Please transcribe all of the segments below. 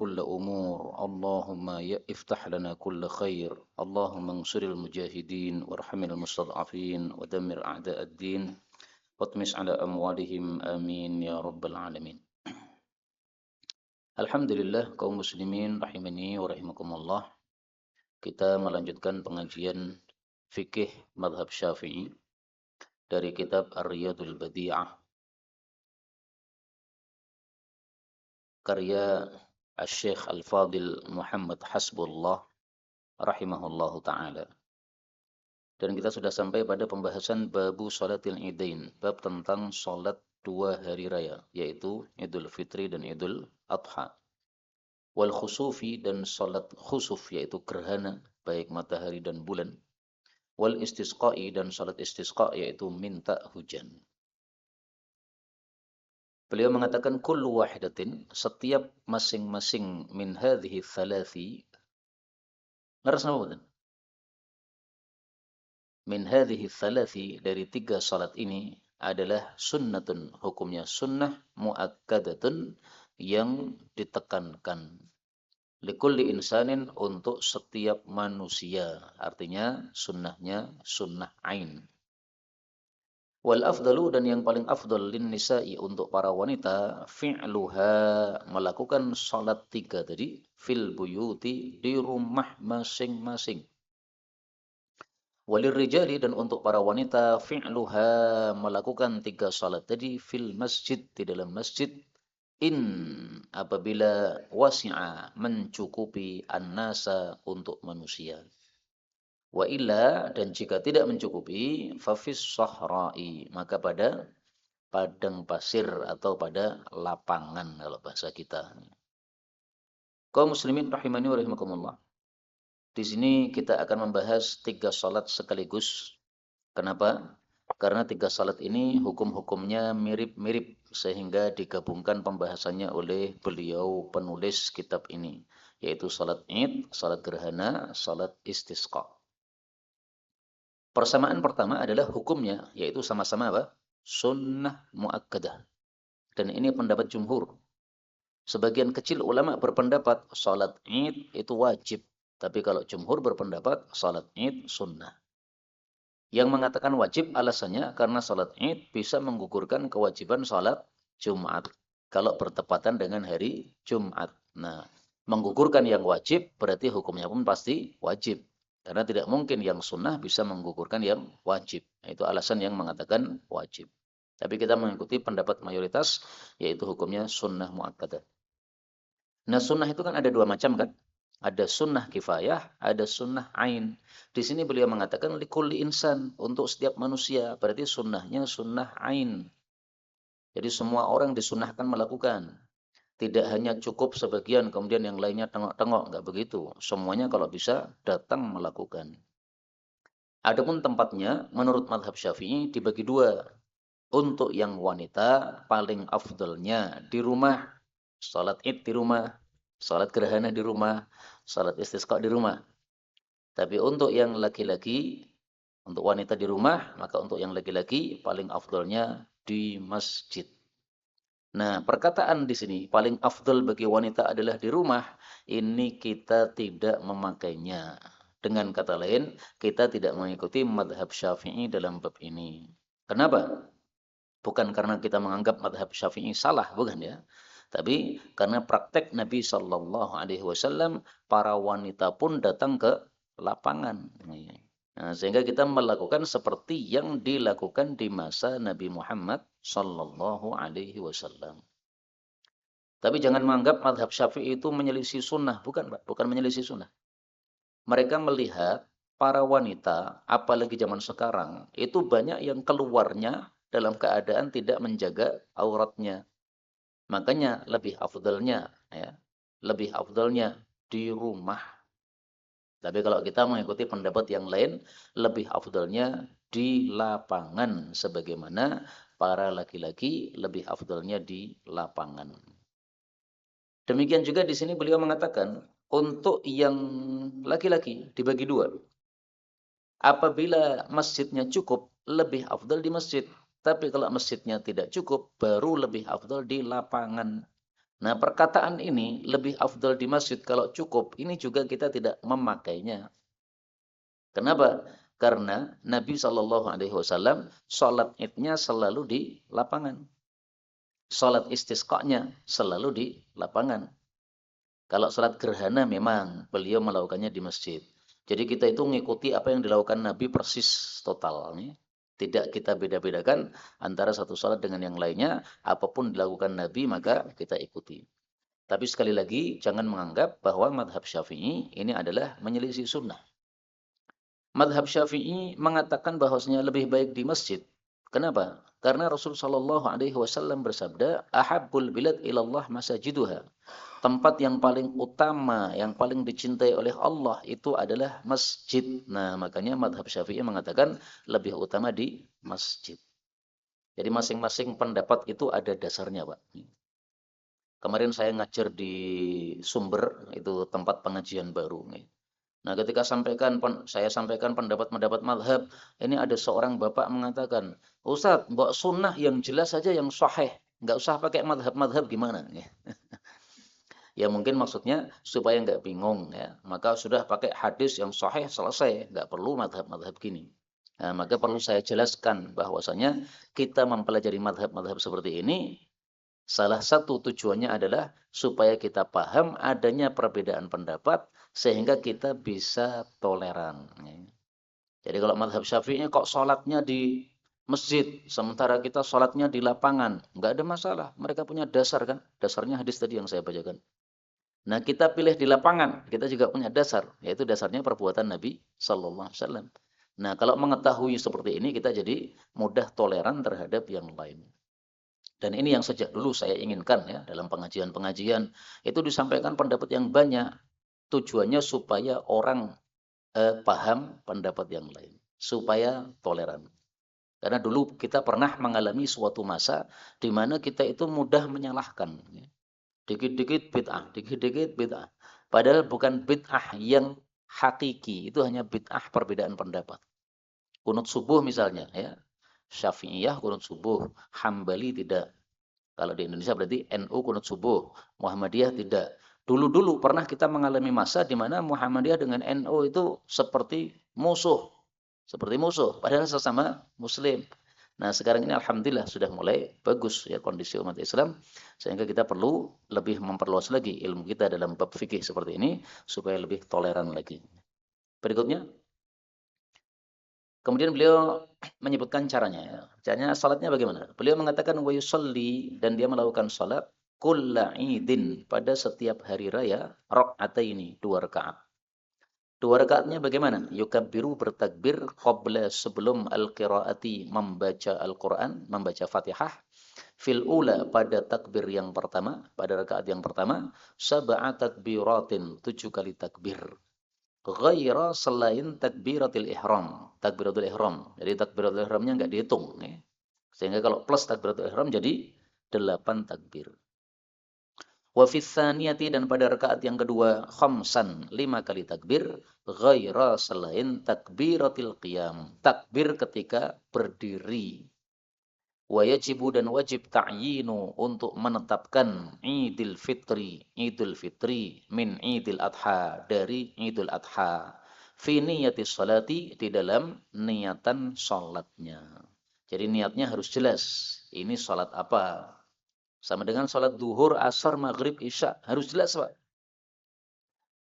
كل أمور اللهم افتح لنا كل خير اللهم انصر المجاهدين وارحم المستضعفين ودمر أعداء الدين واطمس على أموالهم آمين يا رب العالمين. Alhamdulillah kaum muslimin rahimani wa rahimakumullah. Kita melanjutkan pengajian fikih madhab Syafi'i dari kitab Ar-Riyadul Badi'ah karya Asy-Syaikh Al-Fadil Muhammad Hasbullah rahimahullahu taala. Dan kita sudah sampai pada pembahasan babu salatil idain, bab tentang salat dua hari raya, yaitu Idul Fitri dan Idul Adha. Wal khusufi, dan salat khusuf yaitu gerhana baik matahari dan bulan. Wal istisqa'i, dan salat istisqa yaitu minta hujan. Beliau mengatakan kullu wahidatin, setiap masing-masing min hadhihi thalathi. Ngeras napa? Min hadhihi thalathi, dari tiga salat ini adalah sunnatun, hukumnya sunnah, muakkadatun, yang ditekankan. Likulli insanin, untuk setiap manusia, artinya sunnahnya sunnah ain. Wal afdalu, dan yang paling afdal lin nisa'i, untuk para wanita, fi'luha, melakukan salat tiga tadi, fil buyuti, di rumah masing-masing. Walir rijali, dan untuk para wanita, fi'luha, melakukan tiga salat tadi, fil masjid, di dalam masjid, in, apabila wasi'a, mencukupi, an-nasa, untuk manusia. Wa illa, dan jika tidak mencukupi, fafis sahra'i, maka pada padang pasir atau pada lapangan kalau bahasa kita. Kaum muslimin rahimani wa rahimakumullah. Di sini kita akan membahas tiga salat sekaligus. Kenapa? Karena tiga salat ini hukum-hukumnya mirip-mirip sehingga digabungkan pembahasannya oleh beliau penulis kitab ini, yaitu salat Id, salat gerhana, salat istisqa. Persamaan pertama adalah hukumnya, yaitu sama-sama apa? Sunnah muakkadah. Dan ini pendapat jumhur. Sebagian kecil ulama berpendapat salat Id itu wajib. Tapi kalau jumhur berpendapat salat Id sunnah. Yang mengatakan wajib alasannya karena salat Id bisa menggugurkan kewajiban salat Jumat. Kalau bertepatan dengan hari Jumat. Nah, menggugurkan yang wajib berarti hukumnya pun pasti wajib. Karena tidak mungkin yang sunnah bisa menggugurkan yang wajib. Itu alasan yang mengatakan wajib. Tapi kita mengikuti pendapat mayoritas, yaitu hukumnya sunnah muakkadah. Nah, sunnah itu kan ada dua macam kan? Ada sunnah kifayah, ada sunnah ain. Di sini beliau mengatakan likulli insan, untuk setiap manusia. Berarti sunnahnya sunnah ain. Jadi semua orang disunnahkan melakukan. Tidak hanya cukup sebagian, kemudian yang lainnya tengok-tengok. Enggak begitu. Semuanya kalau bisa datang melakukan. Adapun tempatnya, menurut mazhab Syafi'i dibagi dua. Untuk yang wanita, paling afdalnya di rumah. Salat Id di rumah. Salat gerhana di rumah. Salat istisqa di rumah. Tapi untuk yang laki-laki, untuk wanita di rumah, maka untuk yang laki-laki paling afdalnya di masjid. Nah, perkataan di sini paling afdal bagi wanita adalah di rumah, ini kita tidak memakainya. Dengan kata lain, kita tidak mengikuti madhab Syafi'i dalam bab ini. Kenapa? Bukan karena kita menganggap madhab Syafi'i salah, bukan ya. Tapi karena praktek Nabi Shallallahu Alaihi Wasallam, para wanita pun datang ke lapangan. Nah, sehingga kita melakukan seperti yang dilakukan di masa Nabi Muhammad Sallallahu Alaihi Wasallam. Tapi jangan menganggap madhab Syafi'i itu menyelisih sunnah, bukan Pak, bukan menyelisih sunnah. Mereka melihat para wanita, apalagi zaman sekarang, itu banyak yang keluarnya dalam keadaan tidak menjaga auratnya. Makanya lebih afdalnya, ya, lebih afdalnya di rumah. Tapi kalau kita mengikuti pendapat yang lain, lebih afdalnya di lapangan, sebagaimana para laki-laki lebih afdalnya di lapangan. Demikian juga di sini beliau mengatakan, untuk yang laki-laki dibagi dua. Apabila masjidnya cukup, lebih afdal di masjid. Tapi kalau masjidnya tidak cukup, baru lebih afdal di lapangan. Nah, perkataan ini lebih afdal di masjid kalau cukup, ini juga kita tidak memakainya. Kenapa? Karena Nabi Shallallahu Alaihi Wasallam sholat idnya selalu di lapangan, sholat istisqanya selalu di lapangan. Kalau sholat gerhana memang beliau melakukannya di masjid. Jadi kita itu mengikuti apa yang dilakukan Nabi persis totalnya. Tidak kita beda-bedakan antara satu sholat dengan yang lainnya. Apapun dilakukan Nabi maka kita ikuti. Tapi sekali lagi jangan menganggap bahwa madhab Syafi'i ini adalah menyelisih sunnah. Madhab Syafi'i mengatakan bahwasanya lebih baik di masjid. Kenapa? Karena Rasul Shallallahu Alaihi Wasallam bersabda, "Ahabbul bilad ilallah masajiduha." Tempat yang paling utama, yang paling dicintai oleh Allah itu adalah masjid. Nah, makanya madhab Syafi'i mengatakan lebih utama di masjid. Jadi masing-masing pendapat itu ada dasarnya, Pak. Kemarin saya ngajar di Sumber, itu tempat pengajian baru. Nah, ketika saya sampaikan pendapat-pendapat madhab, ini ada seorang bapak mengatakan, Ustadz, mbok sunnah yang jelas saja, yang sahih. Nggak usah pakai madhab-madhab gimana. Ya mungkin maksudnya supaya nggak bingung ya. Maka sudah pakai hadis yang sahih selesai. Nggak perlu madhab-madhab gini. Nah, maka perlu saya jelaskan bahwasanya kita mempelajari madhab-madhab seperti ini, salah satu tujuannya adalah supaya kita paham adanya perbedaan pendapat sehingga kita bisa toleran. Jadi kalau madhab Syafi'i kok sholatnya di masjid, sementara kita sholatnya di lapangan, nggak ada masalah. Mereka punya dasar kan, dasarnya hadis tadi yang saya bacakan. Nah kita pilih di lapangan, kita juga punya dasar, yaitu dasarnya perbuatan Nabi Sallallahu Alaihi Wasallam. Nah kalau mengetahui seperti ini kita jadi mudah toleran terhadap yang lain. Dan ini yang sejak dulu saya inginkan ya dalam pengajian-pengajian itu disampaikan pendapat yang banyak. Tujuannya supaya orang paham pendapat yang lain, supaya toleran. Karena dulu kita pernah mengalami suatu masa di mana kita itu mudah menyalahkan. Ya. Dikit-dikit bid'ah, dikit-dikit bid'ah. Padahal bukan bid'ah yang hakiki, itu hanya bid'ah perbedaan pendapat. Kunut subuh misalnya ya. Syafi'iyah kunut subuh, Hambali tidak. Kalau di Indonesia berarti NU kunut subuh, Muhammadiyah tidak. Dulu-dulu pernah kita mengalami masa di mana Muhammadiyah dengan NU itu seperti musuh. Seperti musuh, padahal sesama muslim. Nah, sekarang ini alhamdulillah sudah mulai bagus ya kondisi umat Islam sehingga kita perlu lebih memperluas lagi ilmu kita dalam bab fikih seperti ini supaya lebih toleran lagi. Berikutnya, kemudian beliau menyebutkan caranya. Caranya salatnya bagaimana? Beliau mengatakan wa yusalli dan dia melakukan salat kulla idin pada setiap hari raya rakaataini 2 rakaat. 2 rakaatnya bagaimana? Yukabbiru bertakbir qabla sebelum al-qiraati membaca Al-Qur'an, membaca Fatihah. Fil ula pada takbir yang pertama, pada rakaat yang pertama, sab'a takbiratin 7 kali takbir. Ghaira selain takbiratul ihram. Takbiratul ihram. Jadi takbiratul ihramnya enggak dihitung. Ya. Sehingga kalau plus takbiratul ihram jadi 8 takbir. Wa fi tsaniyati dan pada rakaat yang kedua khamsan 5 kali takbir ghaira selain takbiratul qiyam. Takbir ketika berdiri. Wa yajibu dan wajib ta'yinu untuk menetapkan Idul Fitri min Idul Adha dari Idul Adha fi niyatis salati di dalam niatan salatnya. Jadi niatnya harus jelas. Ini salat apa? Sama dengan salat duhur, asar, maghrib, isya. Harus jelas, Pak.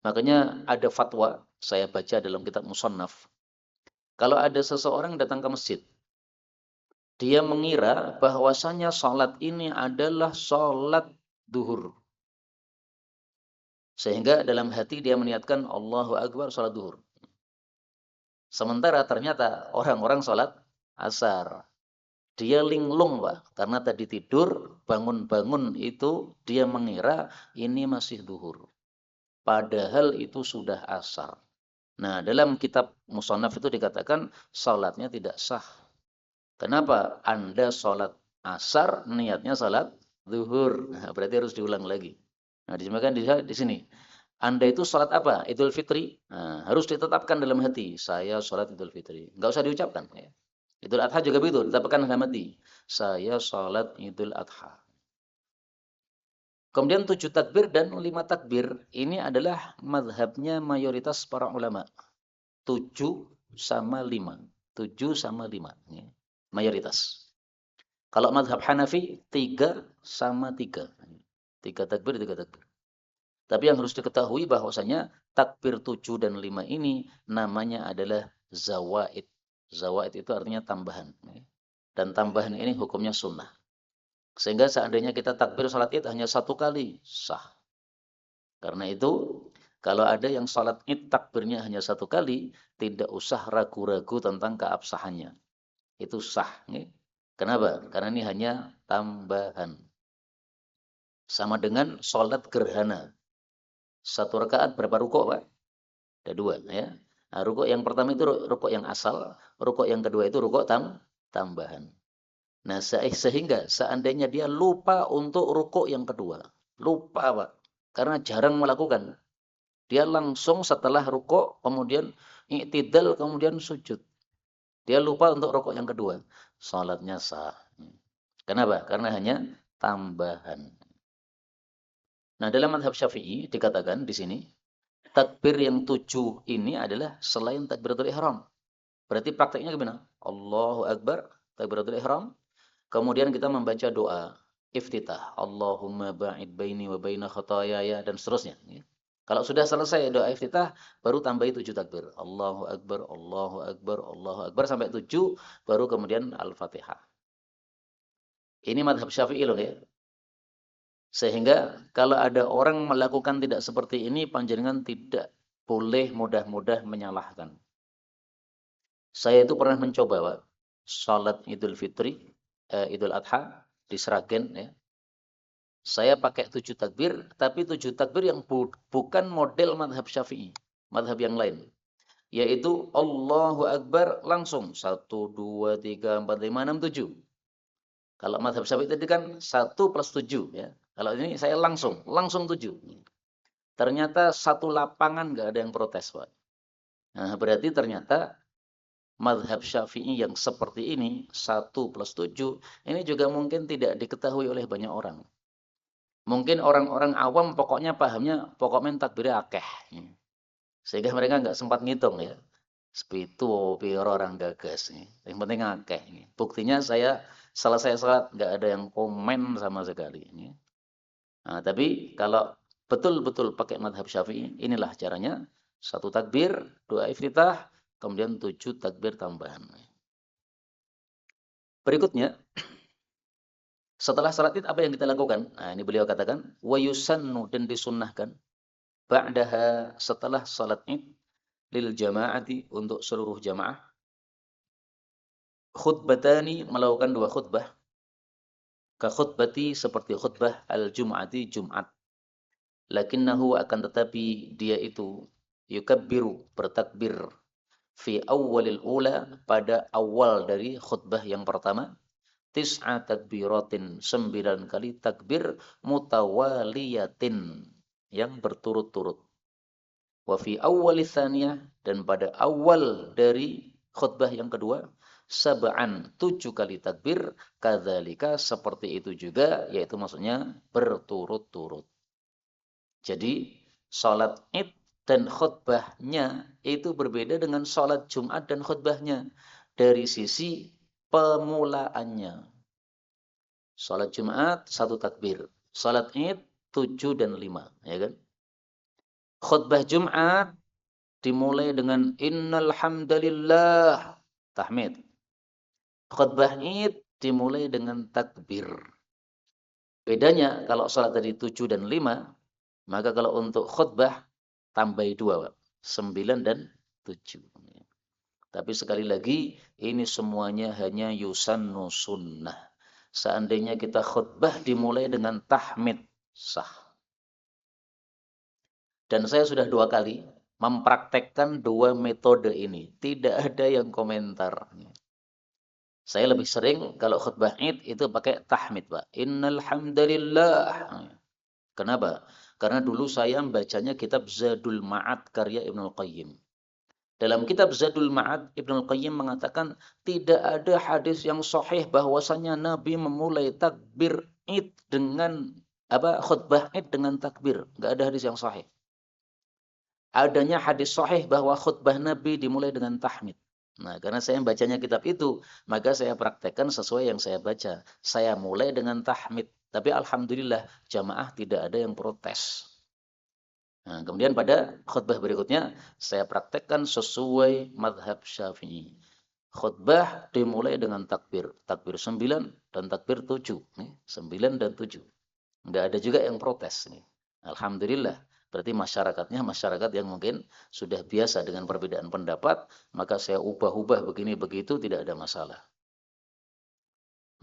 Makanya ada fatwa, saya baca dalam kitab Musannaf. Kalau ada seseorang datang ke masjid, dia mengira bahwasanya salat ini adalah salat duhur. Sehingga dalam hati dia meniatkan Allahu Akbar salat duhur. Sementara ternyata orang-orang salat asar. Dia linglung, Pak, karena tadi tidur, bangun-bangun itu dia mengira ini masih duhur. Padahal itu sudah asar. Nah, dalam kitab Musannaf itu dikatakan salatnya tidak sah. Kenapa? Anda salat asar, niatnya salat zuhur. Nah, berarti harus diulang lagi. Nah, disebutkan di sini. Anda itu salat apa? Idul Fitri. Nah, harus ditetapkan dalam hati. Saya salat Idul Fitri. Enggak usah diucapkan. Ya. Idul Adha juga begitu, ditetapkan dalam hati. Saya salat Idul Adha. Kemudian 7 takbir dan 5 takbir. Ini adalah madhabnya mayoritas para ulama. 7 sama 5. 7 sama 5. Ya. Mayoritas. Kalau madhab Hanafi, 3 sama 3. 3 takbir, 3 takbir. Tapi yang harus diketahui bahwasanya takbir 7 dan 5 ini namanya adalah zawaid. Zawaid itu artinya tambahan. Dan tambahan ini hukumnya sunnah. Sehingga seandainya kita takbir salat id hanya 1 kali, sah. Karena itu, kalau ada yang salat id takbirnya hanya 1 kali, tidak usah ragu-ragu tentang keabsahannya. Itu sah. Kenapa? Karena ini hanya tambahan. Sama dengan salat gerhana. 1 rakaat berapa rukuk, Pak? Ada 2, ya. Nah, rukuk yang pertama itu rukuk yang asal, rukuk yang kedua itu rukuk tambahan. Nah, sehingga seandainya dia lupa untuk rukuk yang kedua, lupa, Pak, karena jarang melakukan. Dia langsung setelah rukuk, kemudian i'tidal, kemudian sujud. Dia lupa untuk rukuk yang kedua. Salatnya sah. Kenapa? Karena hanya tambahan. Nah, dalam mazhab Syafi'i dikatakan di sini, takbir yang 7 ini adalah selain takbiratul ihram. Berarti prakteknya gimana? Allahu Akbar, takbiratul ihram. Kemudian kita membaca doa iftitah. Allahumma ba'id baini wa baina khataayaya dan seterusnya. Kalau sudah selesai doa iftitah, baru tambahi 7 takbir. Allahu Akbar, Allahu Akbar, Allahu Akbar sampai 7, baru kemudian Al-Fatihah. Ini madhab Syafi'i loh ya. Sehingga kalau ada orang melakukan tidak seperti ini, panjenengan tidak boleh mudah-mudah menyalahkan. Saya itu pernah mencoba, Pak, salat Idul Fitri, Idul Adha di Sragen ya. Saya pakai 7 takbir, tapi 7 takbir yang bukan model madhab Syafi'i, madhab yang lain. Yaitu Allahu Akbar langsung 1, 2, 3, 4, 5, 6, 7. Kalau madhab Syafi'i tadi kan 1 plus 7 ya. Kalau ini saya langsung 7. Ternyata satu lapangan nggak ada yang protes, Pak. Nah, berarti ternyata madhab Syafi'i yang seperti ini, 1 plus 7, ini juga mungkin tidak diketahui oleh banyak orang. Mungkin orang-orang awam pokoknya pahamnya, pokoknya takbirnya akeh. Sehingga mereka nggak sempat ngitung ya. Sepitu, piro orang gagas. Yang penting akeh. Buktinya saya selesai salat nggak ada yang komen sama sekali. Nah, tapi kalau betul-betul pakai madhab Syafi'i, inilah caranya. 1 takbir, doa iftitah, kemudian 7 takbir tambahan. Berikutnya, setelah salat id apa yang kita lakukan? Nah, ini beliau katakan, wa yusannu, dan disunnahkan, ba'daha, setelah salat id, lil jama'ati, untuk seluruh jamaah, khutbatani, melakukan 2 khutbah, ka khutbati, seperti khutbah al-jum'ati, Jumat. Lakinnahu, akan tetapi dia itu yukabbiru, bertakbir, fi awwalil ula, pada awal dari khutbah yang pertama, tis'a takbiratin, 9 kali takbir, mutawaliyatin, yang berturut-turut. Wa fi awwalis tsaniyah, dan pada awal dari khutbah yang kedua, 7 kali takbir, kadzalika, seperti itu juga, yaitu maksudnya berturut-turut. Jadi salat id dan khutbahnya itu berbeda dengan salat Jumat dan khutbahnya dari sisi pemulaannya. Salat Jumat 1 takbir, salat id 7 dan 5, ya kan? Khutbah Jumat dimulai dengan innal hamdalillah, tahmid. Khutbah id dimulai dengan takbir. Bedanya kalau salat tadi 7 dan 5, maka kalau untuk khutbah tambahi 2, Pak. 9 dan 7. Tapi sekali lagi, ini semuanya hanya yusannu sunnah. Seandainya kita khutbah dimulai dengan tahmid, sah. Dan saya sudah 2 kali mempraktekkan 2 metode ini. Tidak ada yang komentar. Saya lebih sering kalau khutbah id itu pakai tahmid, Pak. Innal hamdalillah. Kenapa? Karena dulu saya membacanya kitab Zadul Ma'ad karya Ibnul Qayyim. Dalam kitab Zadul Ma'ad, Ibnul Qayyim mengatakan tidak ada hadis yang sahih bahwasanya Nabi memulai takbir id dengan khutbah Id dengan takbir. Enggak ada hadis yang sahih. Adanya hadis sahih bahwa khutbah Nabi dimulai dengan tahmid. Nah, karena saya bacanya kitab itu, maka saya praktekkan sesuai yang saya baca. Saya mulai dengan tahmid. Tapi alhamdulillah jamaah tidak ada yang protes. Nah, kemudian pada khutbah berikutnya saya praktekkan sesuai madhab Syafi'i. Khutbah dimulai dengan takbir. Takbir 9 dan takbir 7. Nih, 9 dan 7. Enggak ada juga yang protes nih. Alhamdulillah. Berarti masyarakatnya masyarakat yang mungkin sudah biasa dengan perbedaan pendapat, maka saya ubah-ubah begini begitu tidak ada masalah.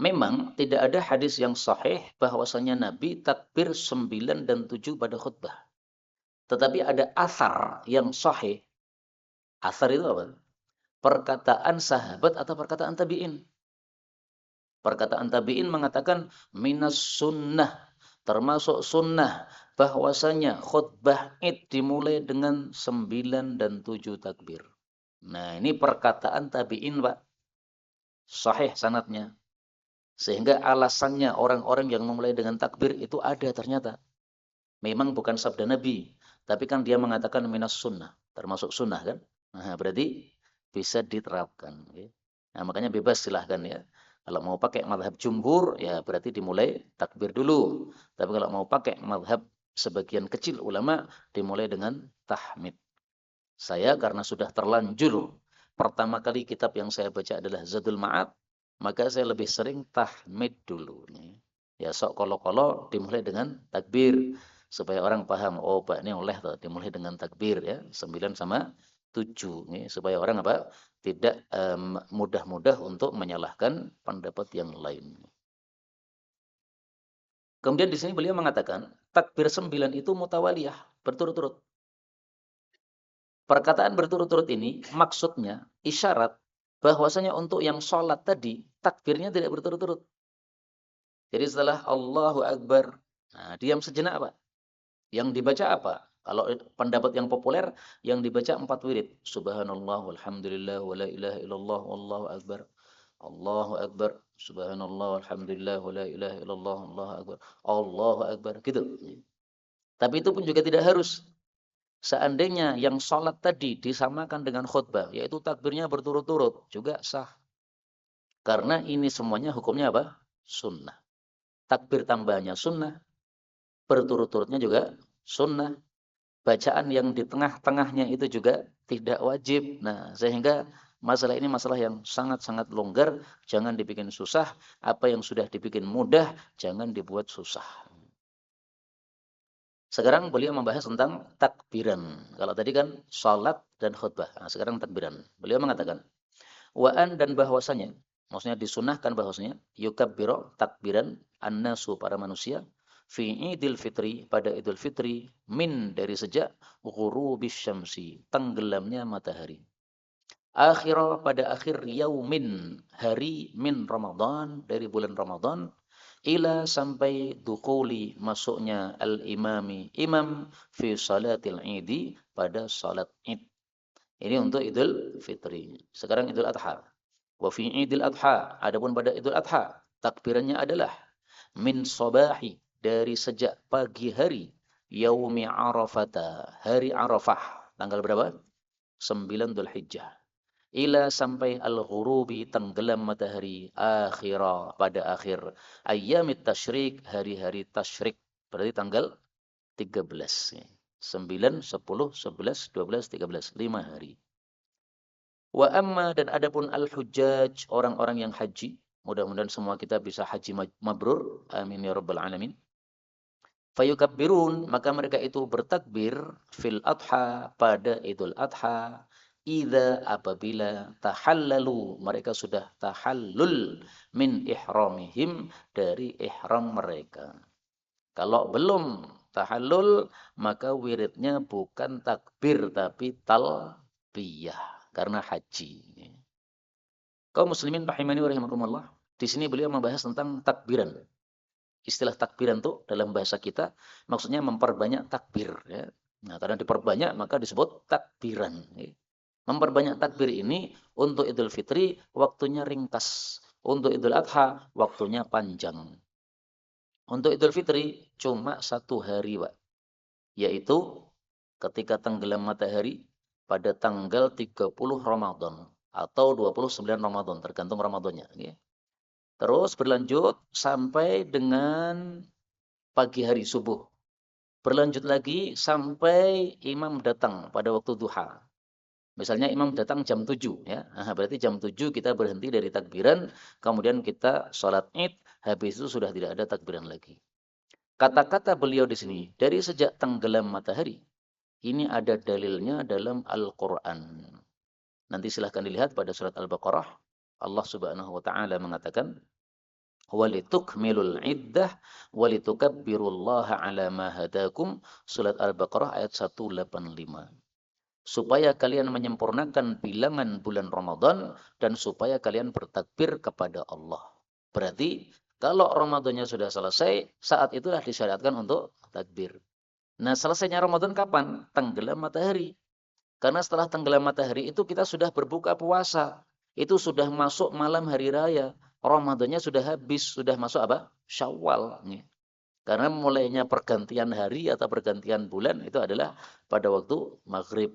Memang tidak ada hadis yang sahih bahwasanya Nabi takbir 9 dan 7 pada khutbah. Tetapi ada asar yang sahih. Asar itu apa? Perkataan sahabat atau perkataan tabi'in. Perkataan tabi'in mengatakan minas sunnah, termasuk sunnah bahwasanya khutbah Id dimulai dengan 9 dan 7 takbir. Nah, ini perkataan tabi'in, Pak. Sahih sanadnya. Sehingga alasannya orang-orang yang memulai dengan takbir itu ada ternyata. Memang bukan sabda Nabi, tapi kan dia mengatakan minas sunnah, termasuk sunnah kan? Nah, berarti bisa diterapkan. Nah, makanya bebas silahkan ya. Kalau mau pakai madhab jumhur, ya berarti dimulai takbir dulu. Tapi kalau mau pakai madhab sebagian kecil ulama, dimulai dengan tahmid. Saya karena sudah terlanjur, pertama kali kitab yang saya baca adalah Zadul Ma'ad, maka saya lebih sering tahmid dulu. Ya sok kolo-kolo dimulai dengan takbir. Supaya orang paham, oh Pak ini oleh tuh, dimulai dengan takbir ya, 9 sama 7. Supaya orang apa? Tidak mudah-mudah untuk menyalahkan pendapat yang lain. Kemudian di sini beliau mengatakan, takbir 9 itu mutawaliyah, berturut-turut. Perkataan berturut-turut ini maksudnya isyarat bahwasanya untuk yang sholat tadi, takbirnya tidak berturut-turut. Jadi setelah Allahu Akbar, nah, diam sejenak Pak. Yang dibaca apa? Kalau pendapat yang populer, yang dibaca 4 wirid. Subhanallah, walhamdulillah, wa la ilaha illallah, wallahu akbar. Allahu akbar, subhanallah, walhamdulillah, wa la ilaha illallah, allahu akbar. Allahu akbar, gitu. Tapi itu pun juga tidak harus. Seandainya yang sholat tadi disamakan dengan khutbah, yaitu takbirnya berturut-turut, juga sah. Karena ini semuanya hukumnya apa? Sunnah. Takbir tambahannya sunnah, berturut-turutnya juga sunnah. Bacaan yang di tengah-tengahnya itu juga tidak wajib. Nah, sehingga masalah ini masalah yang sangat-sangat longgar, jangan dibikin susah. Apa yang sudah dibikin mudah, jangan dibuat susah. Sekarang beliau membahas tentang takbiran. Kalau tadi kan salat dan khutbah. Nah, sekarang takbiran. Beliau mengatakan, wa'an dan bahwasanya, maksudnya disunahkan bahwasanya, yukabbiro takbiran annasu para manusia, fi idil fitri, pada idul fitri, min dari sejak ghurubis syamsi, tenggelamnya matahari. Akhirah pada akhir yaumin, hari min Ramadan, dari bulan Ramadan, ila sampai dukuli masuknya al-imami imam fi salatil idi pada salat id. Ini untuk Idul Fitri. Sekarang Idul Adha. Wa fi Idul Adha, adapun pada Idul Adha, takbirannya adalah min sabahi, dari sejak pagi hari, yaumi Arafata, hari Arafah. Tanggal berapa? 9 Dzulhijjah. Ila sampai al-ghurubi, tenggelam matahari, akhirah, pada akhir ayyamit tasyrik, hari-hari tasyrik, berarti tanggal 13. 9, 10, 11, 12, 13, 5 hari. Wa amma, dan adapun al-hujjaj, orang-orang yang haji, mudah-mudahan semua kita bisa haji mabrur, amin ya rabbal alamin. Fayukabbirun, maka mereka itu bertakbir fil adha, pada Idul Adha, idza, apabila tahallalu, mereka sudah tahallul min ihramihim, dari ihram mereka. Kalau belum tahallul, maka wiridnya bukan takbir tapi talbiyah, karena haji. Kaum muslimin rahimani wa rahimakumullah, di sini beliau membahas tentang takbiran. Istilah takbiran itu dalam bahasa kita maksudnya memperbanyak takbir ya. Nah, karena diperbanyak maka disebut takbiran ya. Memperbanyak takbir ini untuk Idul Fitri waktunya ringkas, untuk Idul Adha waktunya panjang. Untuk Idul Fitri cuma 1 hari, Pak. Yaitu ketika tenggelam matahari pada tanggal 30 Ramadan atau 29 Ramadan, tergantung Ramadannya. Ya. Terus berlanjut sampai dengan pagi hari subuh. Berlanjut lagi sampai imam datang pada waktu duha. Misalnya imam datang jam 7 ya. Nah, berarti jam 7 kita berhenti dari takbiran, kemudian kita sholat Id, habis itu sudah tidak ada takbiran lagi. Kata-kata beliau di sini, dari sejak tenggelam matahari, ini ada dalilnya dalam Al-Qur'an. Nanti silahkan dilihat pada surat Al-Baqarah, Allah Subhanahu wa taala mengatakan, walitukmilul iddah walitukabbirullaha ala ma hadakum, surat Al-Baqarah ayat 185. Supaya kalian menyempurnakan bilangan bulan Ramadan dan supaya kalian bertakbir kepada Allah. Berarti kalau Ramadannya sudah selesai, saat itulah disyariatkan untuk takbir. Nah, selesainya Ramadan kapan? Tenggelam matahari. Karena setelah tenggelam matahari itu kita sudah berbuka puasa. Itu sudah masuk malam hari raya. Ramadannya sudah habis, sudah masuk apa? Syawal. Karena mulainya pergantian hari atau pergantian bulan itu adalah pada waktu maghrib.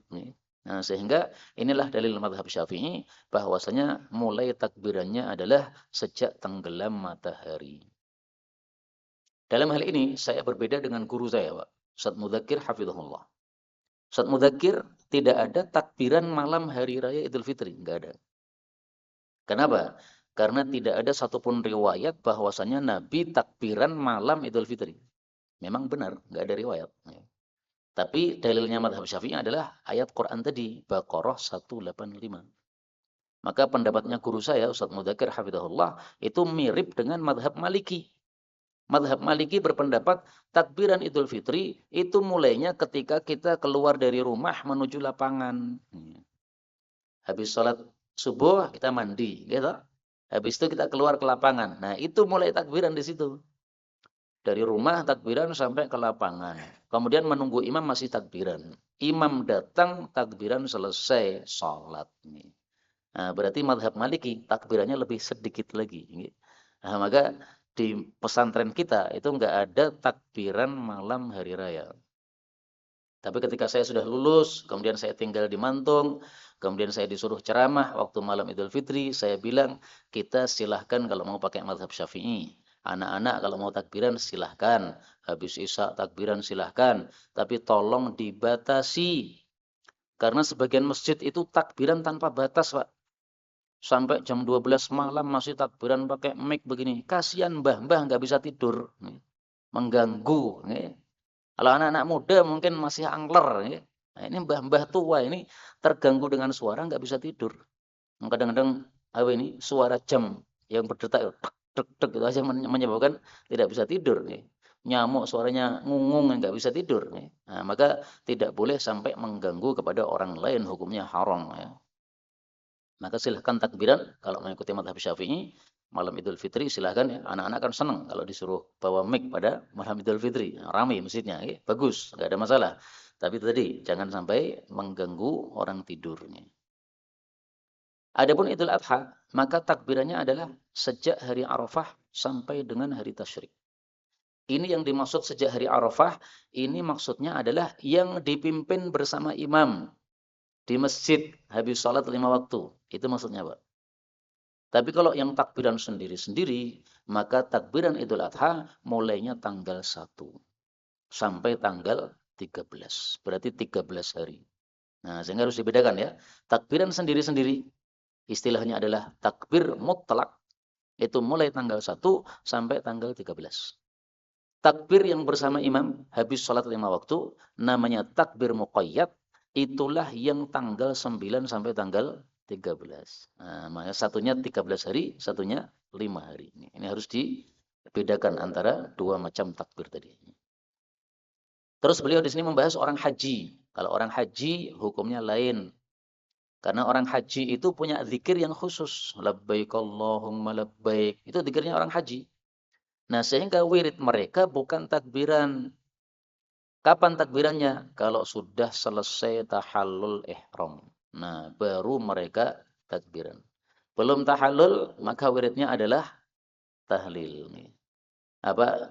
Nah, sehingga inilah dalil mazhab Syafi'i bahwasanya mulai takbirannya adalah sejak tenggelam matahari. Dalam hal ini saya berbeda dengan guru saya, Pak. Ustaz Mudzakir hafizahullah. Ustaz Mudzakir tidak ada takbiran malam hari raya Idul Fitri, enggak ada. Kenapa? Karena tidak ada satupun riwayat bahwasanya Nabi takbiran malam Idul Fitri. Memang benar, enggak ada riwayat. Tapi dalilnya mazhab Syafi'i adalah ayat Quran tadi, Baqarah 185. Maka pendapatnya guru saya, Ustaz Mudzakir hafizahullah, itu mirip dengan mazhab Maliki. Mazhab Maliki berpendapat takbiran Idul Fitri itu mulainya ketika kita keluar dari rumah menuju lapangan. Habis sholat subuh kita mandi, gitu. Habis itu kita keluar ke lapangan. Nah, itu mulai takbiran di situ. Dari rumah takbiran sampai ke lapangan. Kemudian menunggu imam masih takbiran. Imam datang, takbiran selesai, sholat. Nah, berarti mazhab Maliki takbirannya lebih sedikit lagi. Nah, maka di pesantren kita itu enggak ada takbiran malam hari raya. Tapi ketika saya sudah lulus, kemudian saya tinggal di Mantung, kemudian saya disuruh ceramah waktu malam Idul Fitri, saya bilang, kita silahkan kalau mau pakai mazhab Syafi'i. Anak-anak kalau mau takbiran silahkan. Habis Isya takbiran silahkan. Tapi tolong dibatasi. Karena sebagian masjid itu takbiran tanpa batas, Pak. Sampai jam 12 malam masih takbiran pakai mic begini. Kasihan mbah-mbah nggak bisa tidur. Mengganggu. Kalau anak-anak muda mungkin masih angler. Nah, ini mbah-mbah tua ini terganggu dengan suara nggak bisa tidur. Kadang-kadang ini suara jam yang berdetak dek itu aja menyebabkan tidak bisa tidur. Nyamuk suaranya ngungung nggak bisa tidur. Nah, maka tidak boleh sampai mengganggu kepada orang lain, hukumnya haram. Maka silahkan takbiran kalau mengikuti mazhab Syafi'i malam Idul Fitri silahkan ya. Anak-anak kan senang kalau disuruh bawa mic pada malam Idul Fitri. Ramai masjidnya, bagus, nggak ada masalah. Tapi tadi jangan sampai mengganggu orang tidurnya. Adapun Idul Adha, maka takbirannya adalah sejak hari Arafah sampai dengan hari Tasyrik. Ini yang dimaksud sejak hari Arafah, ini maksudnya adalah yang dipimpin bersama imam di masjid habis sholat 5 waktu. Itu maksudnya, Pak. Tapi kalau yang takbiran sendiri-sendiri, maka takbiran Idul Adha mulainya tanggal 1 sampai tanggal 13. Berarti 13 hari. Nah, sehingga harus dibedakan ya. Takbiran sendiri-sendiri istilahnya adalah takbir mutlak. Itu mulai tanggal 1 sampai tanggal 13. Takbir yang bersama imam habis sholat 5 waktu namanya takbir muqayyad. Itulah yang tanggal 9 sampai tanggal 13. Nah, makanya satunya 13 hari, satunya 5 hari. Ini harus dibedakan antara dua macam takbir tadi. Terus beliau di sini membahas orang haji. Kalau orang haji hukumnya lain. Karena orang haji itu punya zikir yang khusus. Labbaik Allahumma labbaik. Itu zikirnya orang haji. Nah, sehingga wirid mereka bukan takbiran. Kapan takbirannya? Kalau sudah selesai tahallul ihram. Nah, baru mereka takbiran. Belum tahallul, maka wiridnya adalah tahlil.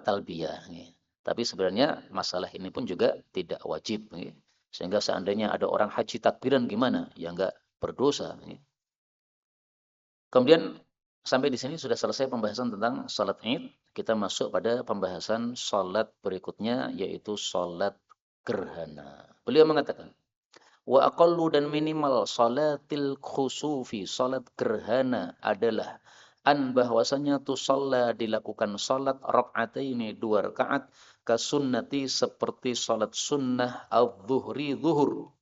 talbiyah. Ya. Tapi sebenarnya masalah ini pun juga tidak wajib. Ya. Sehingga seandainya ada orang haji takbiran gimana? Ya enggak berdosa. Ya. Kemudian sampai di sini sudah selesai pembahasan tentang salat Id. Kita masuk pada pembahasan salat berikutnya yaitu salat gerhana. Beliau mengatakan, wa aqallu dan minimal salatil khusufi, salat gerhana adalah an bahwasanya tu shalla dilakukan salat rakaataini 2 rakaat kasunnati seperti salat sunnah adz-dzuhri zuhur.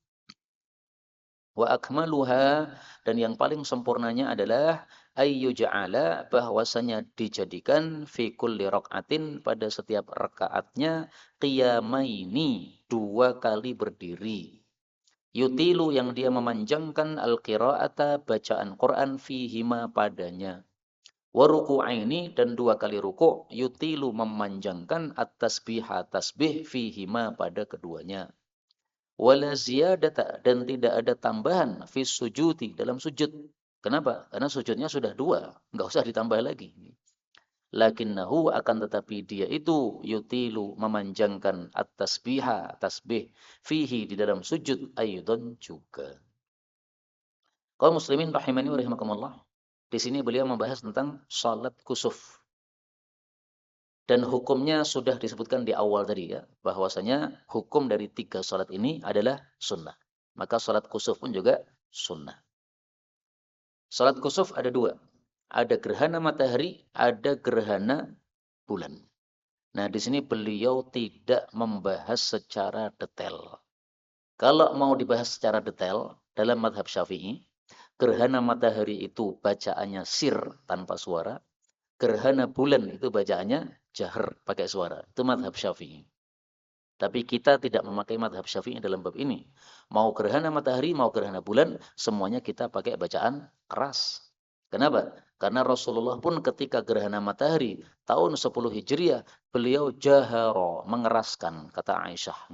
Wa akmaluha dan yang paling sempurnanya adalah ayyuja'ala bahwasanya dijadikan fi kulli rakaatin pada setiap rakaatnya qiyamaini 2 kali berdiri. Yutilu yang dia memanjangkan al-qira'ata bacaan Quran fihima padanya. Wa ruku'aini dan 2 kali ruku' yutilu memanjangkan at-tasbiha tasbih fihima pada keduanya. Wala ziyadata dan tidak ada tambahan fi sujudi dalam sujud. Kenapa? Karena sujudnya sudah 2, enggak usah ditambah lagi. Lakinnahu akan tetapi dia itu yutilu memanjangkan at-tasbiha tasbih fihi di dalam sujud aidon juga. Kaum muslimin rahimani wa rahimakumullah. Di sini beliau membahas tentang salat kusuf. Dan hukumnya sudah disebutkan di awal tadi ya, bahwasanya hukum dari 3 salat ini adalah sunnah. Maka salat kusuf pun juga sunnah. Salat kusuf ada 2. Ada gerhana matahari, ada gerhana bulan. Nah, di sini beliau tidak membahas secara detail. Kalau mau dibahas secara detail dalam madhab Syafi'i, gerhana matahari itu bacaannya sir tanpa suara, gerhana bulan itu bacaannya jahar pakai suara. Itu madhab Syafi'i. Tapi kita tidak memakai madhab Syafi'i dalam bab ini. Mau gerhana matahari, mau gerhana bulan, semuanya kita pakai bacaan keras. Kenapa? Karena Rasulullah pun ketika gerhana matahari tahun 10 Hijriah, beliau jaharo, mengeraskan, kata Aisyah.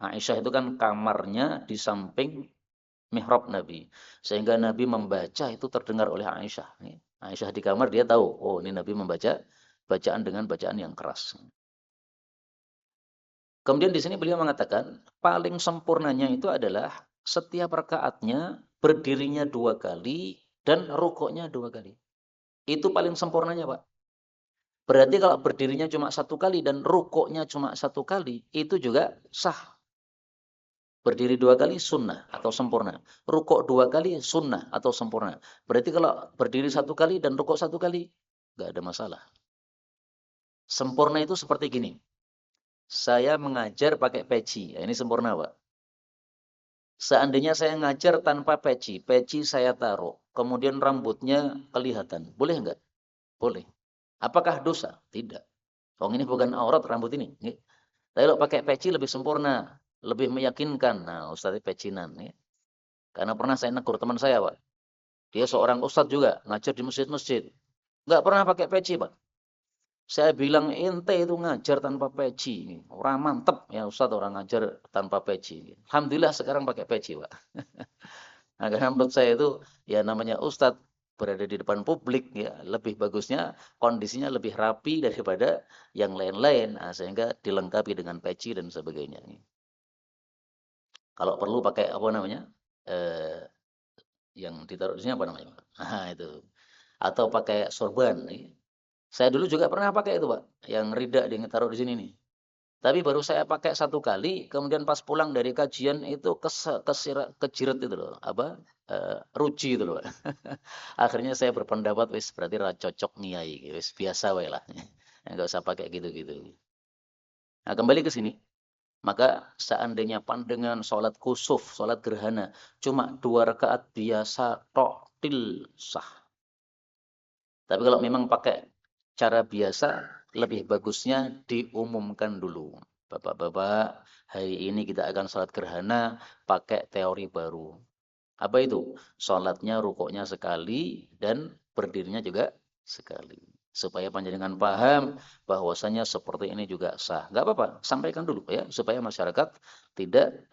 Aisyah itu kan kamarnya di samping mihrab Nabi. Sehingga Nabi membaca itu terdengar oleh Aisyah. Aisyah di kamar dia tahu, oh ini Nabi membaca bacaan dengan bacaan yang keras. Kemudian di sini beliau mengatakan paling sempurnanya itu adalah setiap rakaatnya berdirinya 2 kali dan rukuknya 2 kali. Itu paling sempurnanya, Pak. Berarti kalau berdirinya cuma 1 kali dan rukuknya cuma 1 kali, itu juga sah. Berdiri 2 kali sunnah atau sempurna. Rukuk 2 kali sunnah atau sempurna. Berarti kalau berdiri 1 kali dan rukuk 1 kali, nggak ada masalah. Sempurna itu seperti gini. Saya mengajar pakai peci. Ya, ini sempurna, Pak. Seandainya saya ngajar tanpa peci, peci saya taruh, kemudian rambutnya kelihatan. Boleh enggak? Boleh. Apakah dosa? Tidak. Oh, ini bukan aurat rambut ini. Tapi kalau pakai peci lebih sempurna, lebih meyakinkan. Nah, Ustaz pecinan. Karena pernah saya negur teman saya, Pak. Dia seorang ustadz juga, ngajar di masjid-masjid. Enggak pernah pakai peci, Pak. Saya bilang, ente itu ngajar tanpa peci. Orang mantep ya Ustadz, orang ngajar tanpa peci. Alhamdulillah sekarang pakai peci, Pak. Nah, karena menurut saya itu, ya namanya Ustadz, berada di depan publik, ya lebih bagusnya kondisinya lebih rapi daripada yang lain-lain. Nah, sehingga dilengkapi dengan peci dan sebagainya. Kalau perlu pakai apa namanya? Eh, yang ditaruh di sini apa namanya? Nah, itu. Atau pakai sorban. Saya dulu juga pernah pakai itu, Pak. Yang ridak ditaruh di sini nih. Tapi baru saya pakai 1 kali, kemudian pas pulang dari kajian itu kejiret itu loh, ruji itu loh. Akhirnya saya berpendapat wis berarti ra cocok niai, wis biasa wae lah. Enggak usah pakai gitu-gitu. Nah, kembali ke sini. Maka seandainya pandangan sholat kusuf, sholat gerhana, cuma 2 rakaat biasa tok til sah. Tapi kalau memang pakai cara biasa, lebih bagusnya diumumkan dulu. Bapak-bapak, hari ini kita akan sholat gerhana pakai teori baru. Apa itu? Sholatnya, rukuknya sekali, dan berdirinya juga sekali. Supaya panjenengan paham bahwasanya seperti ini juga sah. Enggak apa-apa, sampaikan dulu ya, supaya masyarakat tidak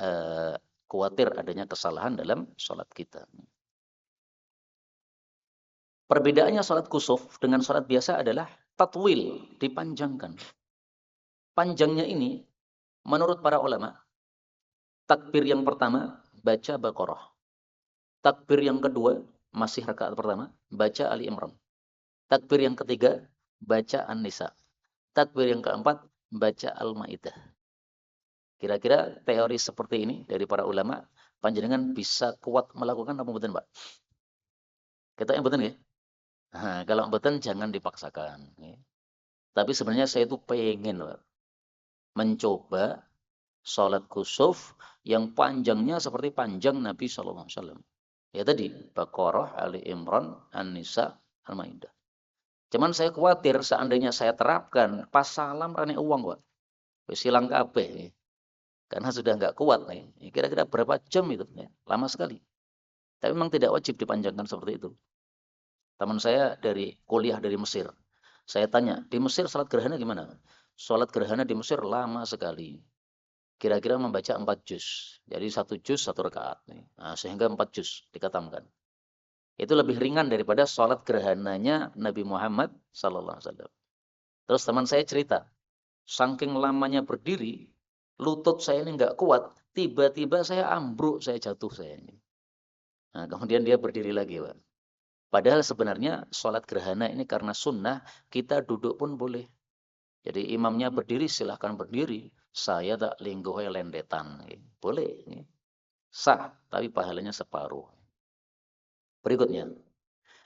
khawatir adanya kesalahan dalam sholat kita. Perbedaannya sholat kusuf dengan sholat biasa adalah tatwil, dipanjangkan. Panjangnya ini menurut para ulama, takbir yang pertama baca Baqarah. Takbir yang kedua masih rakaat pertama baca Ali Imran. Takbir yang ketiga baca An-Nisa. Takbir yang keempat baca Al-Maidah. Kira-kira teori seperti ini dari para ulama, panjenengan bisa kuat melakukan apa mboten, Pak? Kita yang mboten nggih? Nah, kalau mboten jangan dipaksakan, nggih. Tapi sebenarnya saya itu pengen, Pak, mencoba sholat kusuf yang panjangnya seperti panjang Nabi sallallahu alaihi wasallam. Ya tadi, Baqarah, Ali Imran, An-Nisa, Al-Maidah. Cuman saya khawatir seandainya saya terapkan pas salam rene uang, Pak. Wis ilang kabeh. Karena sudah nggak kuat nih. Kira-kira berapa jam itu? Ya, lama sekali. Tapi memang tidak wajib dipanjangkan seperti itu. Teman saya dari kuliah dari Mesir. Saya tanya, di Mesir salat gerhana gimana? Salat gerhana di Mesir lama sekali. Kira-kira membaca 4 juz. Jadi 1 juz 1 rakaat. Nah, sehingga 4 juz dikatamkan. Itu lebih ringan daripada salat gerhananya Nabi Muhammad SAW. Terus teman saya cerita, saking lamanya berdiri, lutut saya ini nggak kuat, tiba-tiba saya ambruk, saya jatuh saya ini. Nah, kemudian dia berdiri lagi, Pak. Padahal sebenarnya sholat gerhana ini karena sunnah, kita duduk pun boleh. Jadi imamnya berdiri, silahkan berdiri. Saya tak lingguhai lendetan. Boleh. Sah, tapi pahalanya separuh. Berikutnya.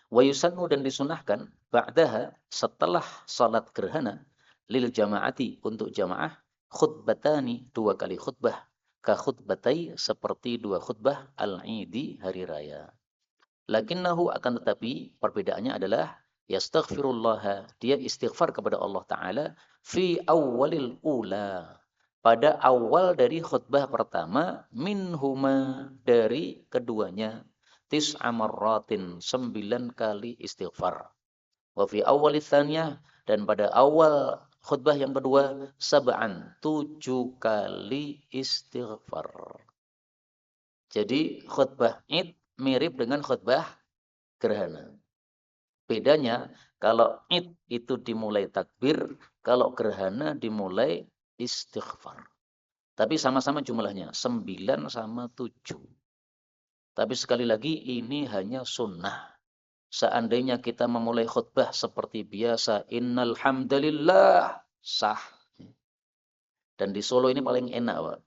Wa yusannu dan disunahkan ba'daha setelah salat gerhana lil jamaati untuk jamaah khutbatani 2 kali khutbah ka khutbatai seperti 2 khutbah al-idi hari raya. Lakinnahu akan tetapi perbedaannya adalah yastaghfirullah, dia istighfar kepada Allah taala fi awwalil ula, pada awal dari khutbah pertama, minhuma dari keduanya, tis'a marratin 9 kali istighfar. Wa fi awwalis tsaniyah, dan pada awal khutbah yang kedua, sab'an 7 kali istighfar. Jadi khutbah Id mirip dengan khutbah gerhana. Bedanya kalau Id itu dimulai takbir, kalau gerhana dimulai istighfar. Tapi sama-sama jumlahnya 9 sama 7. Tapi sekali lagi ini hanya sunnah. Seandainya kita memulai khutbah seperti biasa, innal hamdalillah, sah. Dan di Solo ini paling enak, Pak.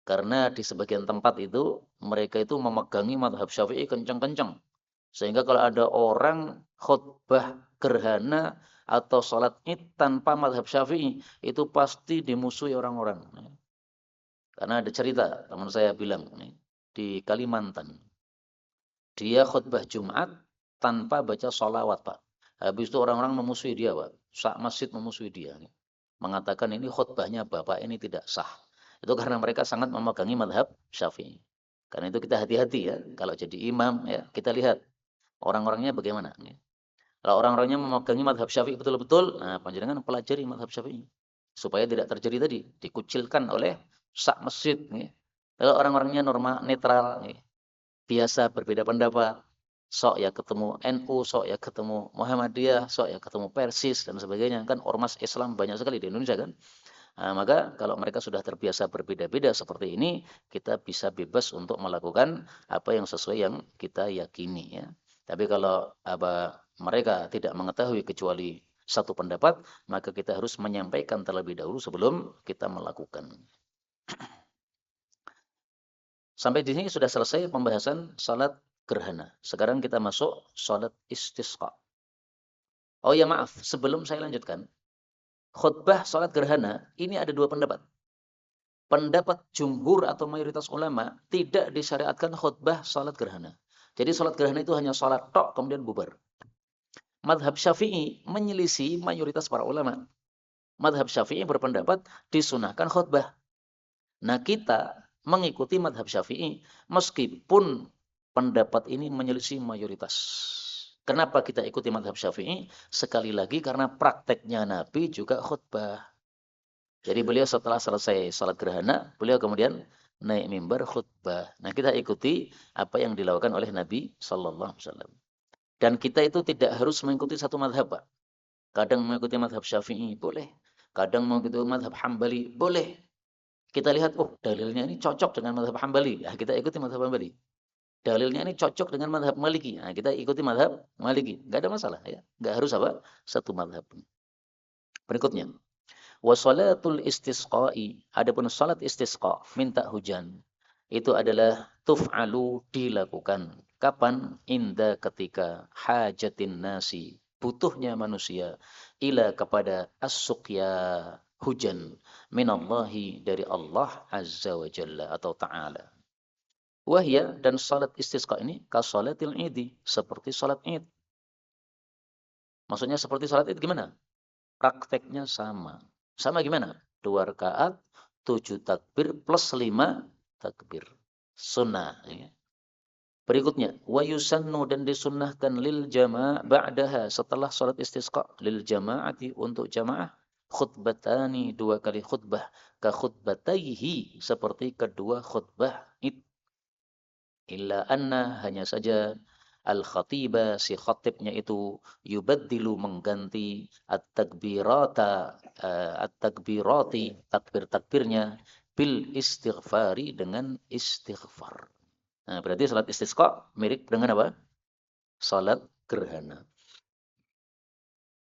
Karena di sebagian tempat itu mereka itu memegangi mazhab Syafi'i kencang-kencang. Sehingga kalau ada orang khutbah gerhana atau sholat Id tanpa mazhab Syafi'i, itu pasti dimusuhi orang-orang. Karena ada cerita, teman saya bilang di Kalimantan. Dia khutbah Jumat tanpa baca sholawat, Pak. Habis itu orang-orang memusuhi dia, Pak. Sak masjid memusuhi dia. Mengatakan ini khutbahnya Bapak ini tidak sah. Itu karena mereka sangat memegangi mazhab Syafi'i. Karena itu kita hati-hati ya. Kalau jadi imam ya, kita lihat orang-orangnya bagaimana. Kalau orang-orangnya memegangi mazhab Syafi'i betul-betul, nah panjenengan pelajari mazhab Syafi'i. Supaya tidak terjadi tadi, dikucilkan oleh sak masjid. Kalau orang-orangnya normal, netral, biasa berbeda pendapat, sok ya ketemu NU, sok ya ketemu Muhammadiyah, sok ya ketemu Persis dan sebagainya. Kan ormas Islam banyak sekali di Indonesia kan. Nah, maka kalau mereka sudah terbiasa berbeda-beda seperti ini, kita bisa bebas untuk melakukan apa yang sesuai yang kita yakini ya. Tapi kalau mereka tidak mengetahui kecuali satu pendapat, maka kita harus menyampaikan terlebih dahulu sebelum kita melakukan. Sampai di sini sudah selesai pembahasan salat gerhana. Sekarang kita masuk salat istisqa. Oh ya maaf, sebelum saya lanjutkan, khutbah salat gerhana ini ada 2 pendapat. Pendapat jumhur atau mayoritas ulama tidak disyariatkan khutbah salat gerhana. Jadi salat gerhana itu hanya salat tok kemudian bubar. Madhab Syafi'i menyelisih mayoritas para ulama. Madhab Syafi'i berpendapat disunahkan khutbah. Nah kita mengikuti madhab Syafi'i meskipun pendapat ini menyelisih mayoritas. Kenapa kita ikuti madhab Syafi'i? Sekali lagi karena prakteknya Nabi juga khutbah. Jadi beliau setelah selesai salat gerhana, beliau kemudian naik mimbar khutbah. Nah kita ikuti apa yang dilakukan oleh Nabi Sallallahu Alaihi Wasallam. Dan kita itu tidak harus mengikuti satu mazhab, Pak. Kadang mengikuti mazhab Syafi'i, boleh. Kadang mengikuti mazhab Hambali, boleh. Kita lihat, oh dalilnya ini cocok dengan mazhab Hambali. Ya, kita ikuti mazhab Hambali. Dalilnya ini cocok dengan mazhab Maliki. Nah, kita ikuti mazhab Maliki. Nggak ada masalah ya. Nggak harus apa? Satu mazhab. Berikutnya. Wa salatul istisqa'i. Adapun salat istisqa, minta hujan. Itu adalah tuf'alu, dilakukan. Kapan? Inda, ketika hajatin nasi, butuhnya manusia, ila, kepada as-suqya, hujan, minallahi, dari Allah azza wa jalla atau ta'ala. Wahya, dan salat istisqa ini kasalatil idi, seperti salat id. Maksudnya seperti salat id gimana? Prakteknya sama. Sama gimana? 2 rakaat, 7 takbir plus 5 takbir. Sunnah. Ya. Berikutnya, wa yusannu, dan disunnahkan lil jamaah ba'daha, setelah salat istisqa, lil jamaati, untuk jamaah, khutbatani, 2 kali khutbah, ka khutbataihi, seperti kedua khutbah id. Illa anna, hanya saja, al-khatiba, si khatibnya itu, yubaddilu, mengganti, at-takbirati, takbir-takbirnya, bil istighfari, dengan istighfar. Nah, berarti salat istisqa mirip dengan apa? Salat gerhana.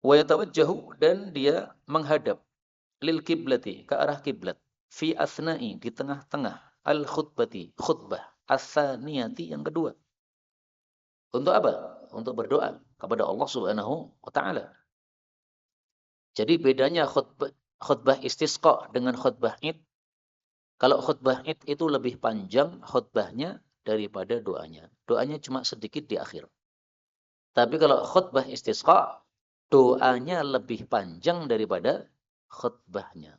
Wa yatawajjahu, dan dia menghadap, lil kiblati, ke arah kiblat, fi asna'i, di tengah-tengah, al khutbati, khutbah, as-saniyati, yang kedua. Untuk apa? Untuk berdoa kepada Allah Subhanahu wa taala. Jadi bedanya khutbah istisqa dengan khutbah id. Kalau khutbah id itu lebih panjang khutbahnya daripada doanya. Doanya cuma sedikit di akhir. Tapi kalau khutbah istisqa, doanya lebih panjang daripada khutbahnya.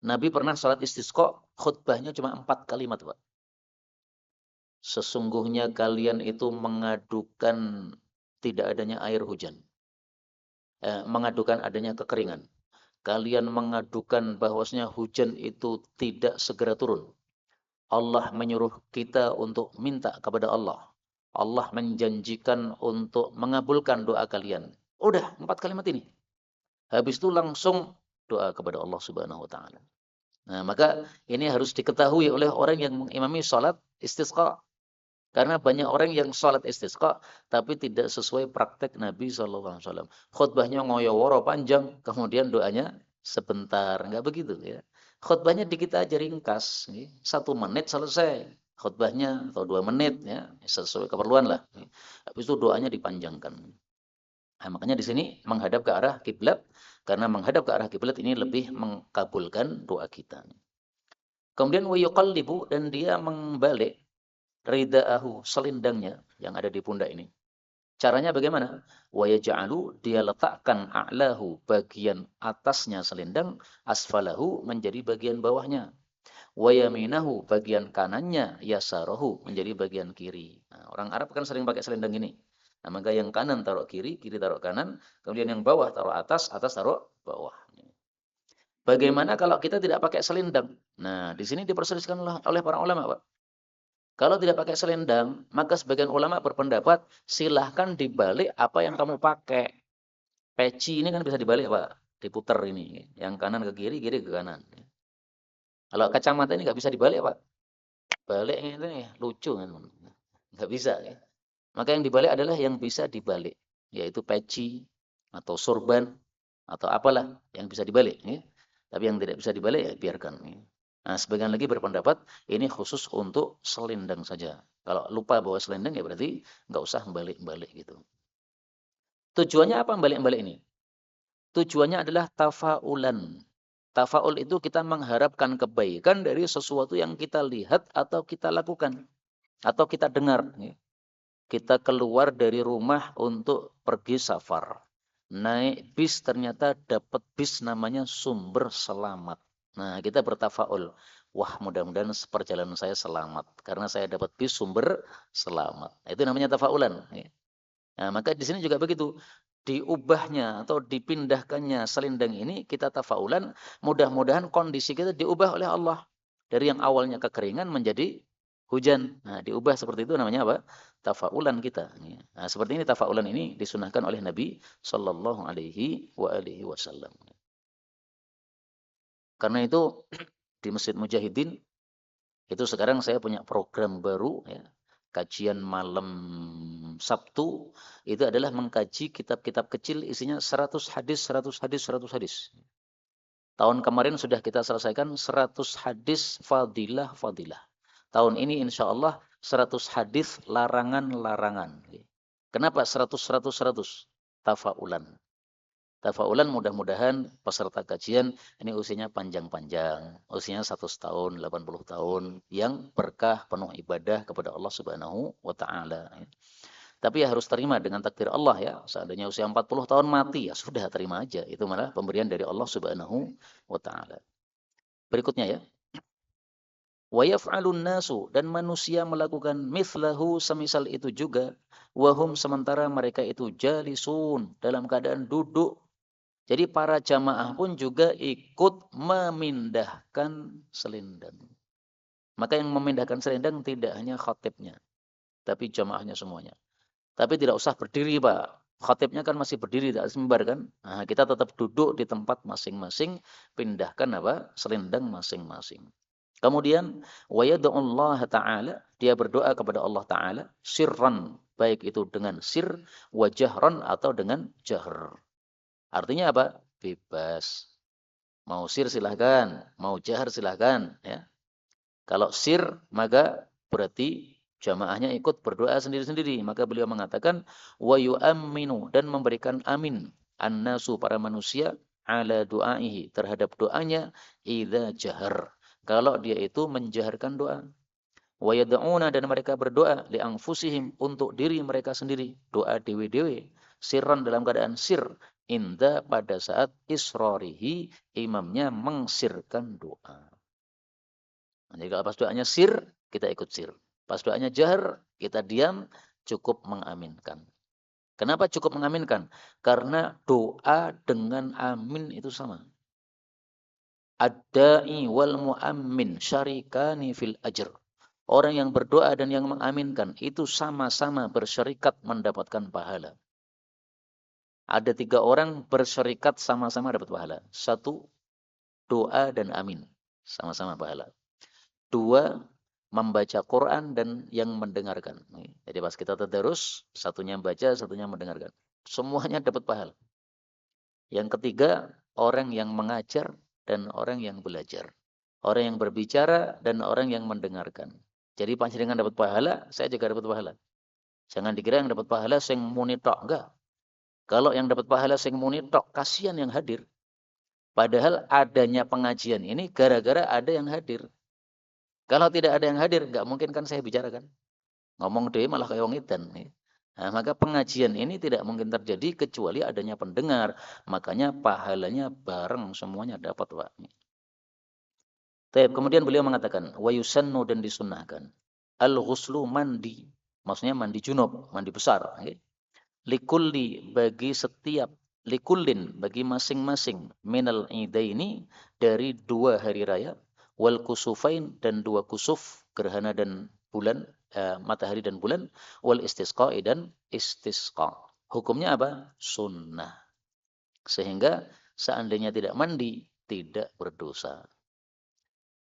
Nabi pernah salat istisqa, khutbahnya cuma 4 kalimat, Pak. Sesungguhnya kalian itu mengadukan tidak adanya air hujan. Mengadukan adanya kekeringan. Kalian mengadukan bahwasanya hujan itu tidak segera turun. Allah menyuruh kita untuk minta kepada Allah. Allah menjanjikan untuk mengabulkan doa kalian. Udah 4 kalimat ini. Habis itu langsung doa kepada Allah Subhanahu wa taala. Nah, maka ini harus diketahui oleh orang yang mengimami salat istisqa. Karena banyak orang yang salat istisqa tapi tidak sesuai praktek Nabi SAW. Khutbahnya ngoyo-woro panjang, kemudian doanya sebentar. Enggak begitu ya. Khutbahnya dikit aja, ringkas. 1 menit selesai khutbahnya, atau 2 menit ya, sesuai keperluan lah. Habis itu doanya dipanjangkan. Nah, makanya di sini menghadap ke arah kiblat, karena menghadap ke arah kiblat ini lebih mengkabulkan doa kita. Kemudian wa yuqallibu, dan dia membalik ridaahu, selendangnya yang ada di pundak ini. Caranya bagaimana? Wa yaj'alu, dia letakkan a'lahu, bagian atasnya selendang, asfalahu, menjadi bagian bawahnya. Wa yaminahu, bagian kanannya, yasarahu, menjadi bagian kiri. Nah, orang Arab kan sering pakai selendang ini. Nah, maka yang kanan taruh kiri, kiri taruh kanan, kemudian yang bawah taruh atas, atas taruh bawah. Bagaimana kalau kita tidak pakai selendang? Nah, di sini diperselisihkan oleh para ulama, Pak. Kalau tidak pakai selendang, maka sebagian ulama berpendapat silahkan dibalik apa yang kamu pakai. Peci ini kan bisa dibalik, Pak. Diputer ini. Yang kanan ke kiri, kiri ke kanan. Kalau kacamata ini nggak bisa dibalik, Pak. Baliknya itu lucu kan. Nggak bisa. Ya. Maka yang dibalik adalah yang bisa dibalik. Yaitu peci, atau sorban, atau apalah yang bisa dibalik. Ya. Tapi yang tidak bisa dibalik, ya biarkan. Ya. Nah, sebagian lagi berpendapat ini khusus untuk selendang saja. Kalau lupa bawa selendang ya berarti nggak usah balik-balik gitu. Tujuannya apa balik-balik ini? Tujuannya adalah tafaulan. Tafaul itu kita mengharapkan kebaikan dari sesuatu yang kita lihat atau kita lakukan atau kita dengar. Kita keluar dari rumah untuk pergi safar. Naik bis, ternyata dapat bis namanya Sumber Selamat. Nah, kita bertafaul. Wah, mudah-mudahan perjalanan saya selamat. Karena saya dapat bis Sumber Selamat. Itu namanya tafaulan. Nah, maka di sini juga begitu. Diubahnya atau dipindahkannya selendang ini, kita tafaulan. Mudah-mudahan kondisi kita diubah oleh Allah. Dari yang awalnya kekeringan menjadi hujan. Nah, diubah seperti itu namanya apa? Tafaulan kita. Nah, seperti ini tafaulan ini disunahkan oleh Nabi sallallahu alaihi wasallam. Karena itu di Masjid Mujahidin itu sekarang saya punya program baru ya. Kajian malam Sabtu itu adalah mengkaji kitab-kitab kecil isinya 100 hadis, 100 hadis, 100 hadis. Tahun kemarin sudah kita selesaikan 100 hadis fadilah-fadilah. Tahun ini insya Allah 100 hadis larangan-larangan. Kenapa 100, 100, 100? Tafaulan. Tafaulan mudah-mudahan peserta kajian ini usianya panjang-panjang. Usianya 100 tahun, 80 tahun. Yang berkah penuh ibadah kepada Allah Subhanahu wa Ta'ala. Tapi ya harus terima dengan takdir Allah ya. Seandainya usia 40 tahun mati, ya sudah terima aja. Itu malah pemberian dari Allah Subhanahu wa Ta'ala. Berikutnya ya. Wa yaf'alun nasu, dan manusia melakukan mithlahu semisal itu juga. Wahum, sementara mereka itu jalisun, dalam keadaan duduk. Jadi para jamaah pun juga ikut memindahkan selendang. Maka yang memindahkan selendang tidak hanya khatibnya, tapi jamaahnya semuanya. Tapi tidak usah berdiri, Pak. Khatibnya kan masih berdiri, tidak sembar kan? Nah, kita tetap duduk di tempat masing-masing, pindahkan apa? Selendang masing-masing. Kemudian wa yad'ullah ta'ala, dia berdoa kepada Allah Ta'ala sirran, baik itu dengan sir, wa jahran atau dengan jahr. Artinya apa? Bebas. Mau sir silahkan, mau jahar silahkan. Ya. Kalau sir, maka berarti jamaahnya ikut berdoa sendiri-sendiri. Maka beliau mengatakan, wa yu'amminu, dan memberikan amin. An-nasu, para manusia, ala du'aihi, terhadap doanya, idza jahar. Kalau dia itu menjaharkan doa. Wa yad'una, dan mereka berdoa, li'anfusihim, untuk diri mereka sendiri. Doa dewe-dewe. Sirran, dalam keadaan sir. Inda, pada saat israrihi, imamnya mengsirkan doa. Jadi kalau pas doanya sir, kita ikut sir. Pas doanya jahar, kita diam, cukup mengaminkan. Kenapa cukup mengaminkan? Karena doa dengan amin itu sama. Ad-da'i wal mu'ammin syarikani fil ajr. Orang yang berdoa dan yang mengaminkan itu sama-sama bersyarikat mendapatkan pahala. Ada 3 orang bersyarikat sama-sama dapat pahala. 1, doa dan amin. Sama-sama pahala. 2, membaca Quran dan yang mendengarkan. Jadi pas kita tadarus, satunya baca, satunya mendengarkan. Semuanya dapat pahala. Yang ketiga, orang yang mengajar dan orang yang belajar. Orang yang berbicara dan orang yang mendengarkan. Jadi panjenengan dapat pahala, saya juga dapat pahala. Jangan dikira yang dapat pahala sing muni tok, enggak. Kalau yang dapat pahala sing muni tok, kasihan yang hadir. Padahal adanya pengajian ini gara-gara ada yang hadir. Kalau tidak ada yang hadir, enggak mungkin kan saya bicarakan. Ngomong deh malah kayak wong edan. Nah, maka pengajian ini tidak mungkin terjadi kecuali adanya pendengar. Makanya pahalanya bareng semuanya dapat, Pak. Kemudian beliau mengatakan, wa yusannu, dan disunnahkan. Al-ghuslu, mandi. Maksudnya mandi junub, mandi besar. Likulli, bagi setiap, likullin, bagi masing-masing, minal idaini, dari 2 hari raya, wal kusufain, dan 2 kusuf, gerhana dan bulan, matahari dan bulan, wal istisqa, dan istisqa. Hukumnya apa? Sunnah. Sehingga seandainya tidak mandi, tidak berdosa.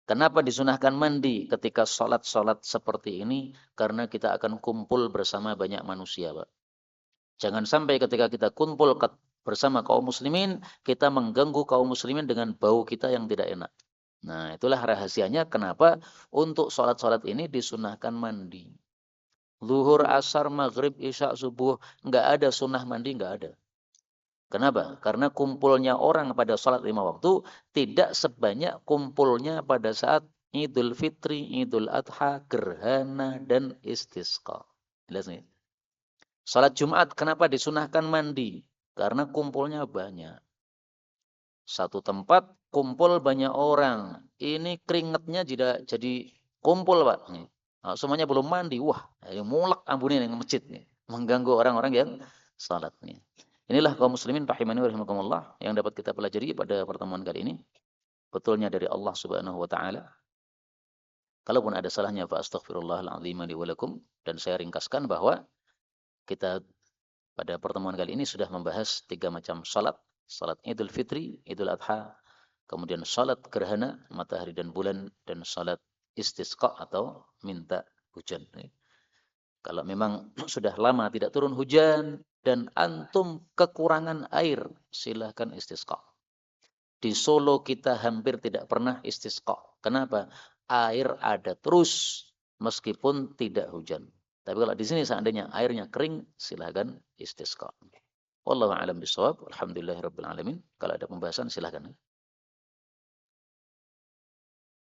Kenapa disunahkan mandi ketika sholat-sholat seperti ini? Karena kita akan kumpul bersama banyak manusia, Pak. Jangan sampai ketika kita kumpul bersama kaum muslimin, kita mengganggu kaum muslimin dengan bau kita yang tidak enak. Nah, itulah rahasianya kenapa untuk sholat-sholat ini disunahkan mandi. Zuhur, asar, maghrib, isya, subuh, nggak ada sunnah mandi, nggak ada. Kenapa? Karena kumpulnya orang pada sholat 5 waktu tidak sebanyak kumpulnya pada saat Idul Fitri, Idul Adha, gerhana, dan istisqa. Jelas nih? Sholat Jumat kenapa disunahkan mandi? Karena kumpulnya banyak. Satu tempat kumpul banyak orang. Ini keringatnya jadi kumpul, Pak. Nah, semuanya belum mandi. Wah, mulek ambunin yang masjid nih. Mengganggu orang-orang yang sholat nih. Inilah kaum muslimin rahimani wa rahimakumullah yang dapat kita pelajari pada pertemuan kali ini. Betulnya dari Allah Subhanahu wa taala. Kalaupun ada salahnya, fa astaghfirullahal azim li wa lakum. Dan saya ringkaskan bahwa kita pada pertemuan kali ini sudah membahas 3 macam salat. Salat Idul Fitri, Idul Adha, kemudian salat gerhana matahari dan bulan, dan salat istisqa atau minta hujan. Kalau memang sudah lama tidak turun hujan dan antum kekurangan air, silahkan istisqa. Di Solo kita hampir tidak pernah istisqa. Kenapa? Air ada terus meskipun tidak hujan. Tapi kalau di sini seandainya airnya kering, silahkan istisqa. Wallahu a'lam bishawab. Alhamdulillahirabbil alamin. Kalau ada pembahasan silahkan.